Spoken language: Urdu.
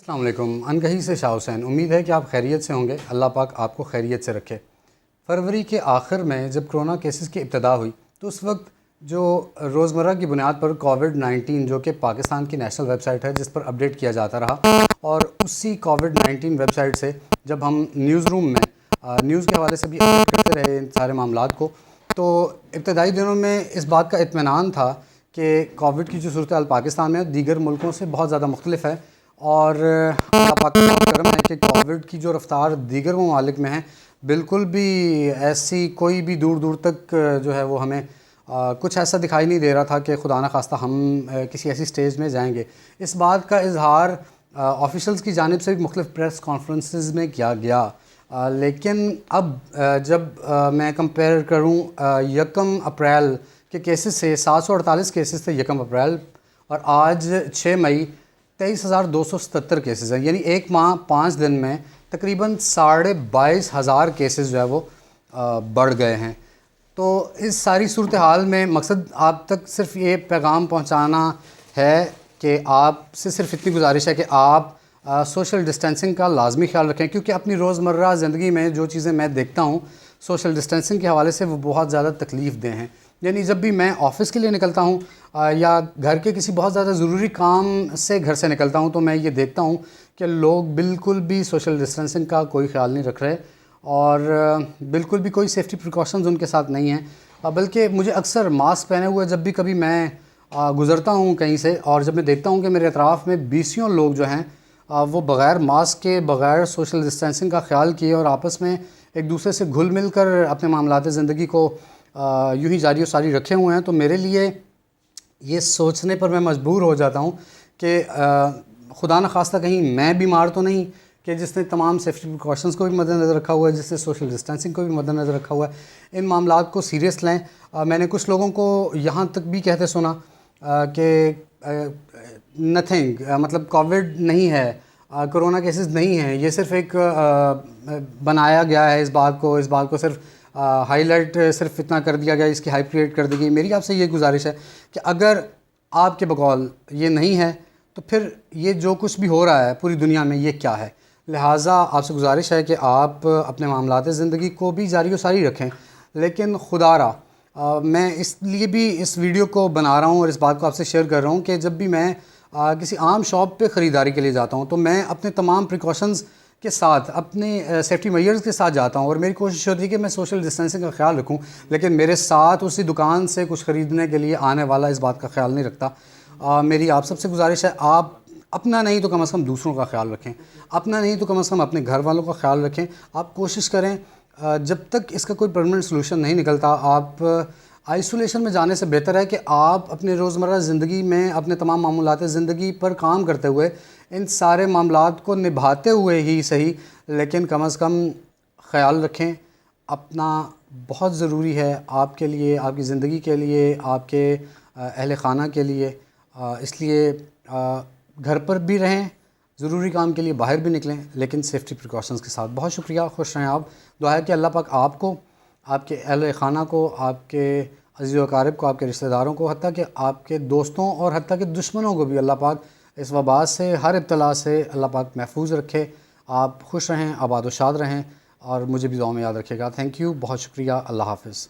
السلام علیکم. انکہی سے شاہ حسین. امید ہے کہ آپ خیریت سے ہوں گے. اللہ پاک آپ کو خیریت سے رکھے. فروری کے آخر میں جب کرونا کیسز کی ابتدا ہوئی تو اس وقت جو روزمرہ کی بنیاد پر کووڈ-19 جو کہ پاکستان کی نیشنل ویب سائٹ ہے جس پر اپڈیٹ کیا جاتا رہا، اور اسی کووڈ-19 ویب سائٹ سے جب ہم نیوز روم میں نیوز کے حوالے سے بھی اپڈیٹ کرتے رہے ان سارے معاملات کو، تو ابتدائی دنوں میں اس بات کا اطمینان تھا کہ کووڈ کی جو صورتحال پاکستان میں دیگر ملکوں سے بہت زیادہ مختلف ہے، اور اللہ پاک کا کرم ہے کہ کووڈ کی جو رفتار دیگر ممالک میں ہے بالکل بھی ایسی کوئی بھی دور دور تک جو ہے وہ ہمیں کچھ ایسا دکھائی نہیں دے رہا تھا کہ خدا نخواستہ ہم کسی ایسی سٹیج میں جائیں گے. اس بات کا اظہار آفیشلز کی جانب سے بھی مختلف پریس کانفرنسز میں کیا گیا، لیکن اب جب میں کمپیئر کروں 1 اپریل کے کیسز سے، 748 کیسز تھے 1 اپریل، اور آج 6 مئی 23,277 کیسز ہیں، یعنی ایک ماہ 5 دن میں تقریباً 22,500 کیسز جو ہے وہ بڑھ گئے ہیں. تو اس ساری صورتحال میں مقصد آپ تک صرف یہ پیغام پہنچانا ہے کہ آپ سے صرف اتنی گزارش ہے کہ آپ سوشل ڈسٹینسنگ کا لازمی خیال رکھیں، کیونکہ اپنی روزمرہ زندگی میں جو چیزیں میں دیکھتا ہوں سوشل ڈسٹینسنگ کے حوالے سے وہ بہت زیادہ تکلیف دہ ہیں. یعنی جب بھی میں آفس کے لیے نکلتا ہوں یا گھر کے کسی بہت زیادہ ضروری کام سے گھر سے نکلتا ہوں تو میں یہ دیکھتا ہوں کہ لوگ بالکل بھی سوشل ڈسٹینسنگ کا کوئی خیال نہیں رکھ رہے، اور بالکل بھی کوئی سیفٹی پریکاشنز ان کے ساتھ نہیں ہیں. بلکہ مجھے اکثر ماسک پہنے ہوئے جب بھی کبھی میں گزرتا ہوں کہیں سے، اور جب میں دیکھتا ہوں کہ میرے اطراف میں 20 لوگ جو ہیں وہ بغیر ماسک کے، بغیر سوشل ڈسٹینسنگ کا خیال کیے اور آپس میں ایک دوسرے سے گھل مل کر اپنے معاملات زندگی کو یوں ہی جاری و ساری رکھے ہوئے ہیں، تو میرے لیے یہ سوچنے پر میں مجبور ہو جاتا ہوں کہ خدا نخواستہ کہیں میں بیمار تو نہیں، کہ جس نے تمام سیفٹی پریکاشنز کو بھی مد نظر رکھا ہوا ہے، جس نے سوشل ڈسٹینسنگ کو بھی مد نظر رکھا ہوا ہے. ان معاملات کو سیریس لیں. میں نے کچھ لوگوں کو یہاں تک بھی کہتے سنا کہ نتھنگ، مطلب کووڈ نہیں ہے، کرونا کیسز نہیں ہیں، یہ صرف ایک بنایا گیا ہے، اس بات کو صرف ہائی لائٹ صرف اتنا کر دیا گیا، اس کی ہائپ کریٹ کر دی گئی. میری آپ سے یہ گزارش ہے کہ اگر آپ کے بقول یہ نہیں ہے تو پھر یہ جو کچھ بھی ہو رہا ہے پوری دنیا میں یہ کیا ہے؟ لہٰذا آپ سے گزارش ہے کہ آپ اپنے معاملات زندگی کو بھی جاری و ساری رکھیں. لیکن خدا را میں اس لیے بھی اس ویڈیو کو بنا رہا ہوں اور اس بات کو آپ سے شیئر کر رہا ہوں کہ جب بھی میں کسی عام شاپ پہ خریداری کے لیے جاتا ہوں تو میں اپنے تمام پریکاشنز کے ساتھ، اپنے سیفٹی میئرز کے ساتھ جاتا ہوں، اور میری کوشش ہوتی ہے کہ میں سوشل ڈسٹینسنگ کا خیال رکھوں، لیکن میرے ساتھ اسی دکان سے کچھ خریدنے کے لیے آنے والا اس بات کا خیال نہیں رکھتا. میری آپ سب سے گزارش ہے، آپ اپنا نہیں تو کم از کم دوسروں کا خیال رکھیں، اپنا نہیں تو کم از کم اپنے گھر والوں کا خیال رکھیں. آپ کوشش کریں جب تک اس کا کوئی پرماننٹ سلوشن نہیں نکلتا، آپ آئسولیشن میں جانے سے بہتر ہے کہ آپ اپنے روزمرہ زندگی میں اپنے تمام معمولات زندگی پر کام کرتے ہوئے، ان سارے معاملات کو نبھاتے ہوئے ہی صحیح، لیکن کم از کم خیال رکھیں. اپنا بہت ضروری ہے آپ کے لیے، آپ کی زندگی کے لیے، آپ کے اہل خانہ کے لیے. اس لیے گھر پر بھی رہیں، ضروری کام کے لیے باہر بھی نکلیں، لیکن سیفٹی پریکاشنز کے ساتھ. بہت شکریہ، خوش رہیں آپ. دعا ہے کہ اللہ پاک آپ کو، آپ کے اہل خانہ کو، آپ کے عزیز و اقارب کو، آپ کے رشتہ داروں کو، حتیٰ کہ آپ کے دوستوں اور حتیٰ کہ دشمنوں کو بھی اللہ پاک اس وبا سے، ہر ابتلا سے اللہ پاک محفوظ رکھے. آپ خوش رہیں، آباد و شاد رہیں، اور مجھے بھی دعاؤں میں یاد رکھے گا. تھینک یو، بہت شکریہ. اللہ حافظ.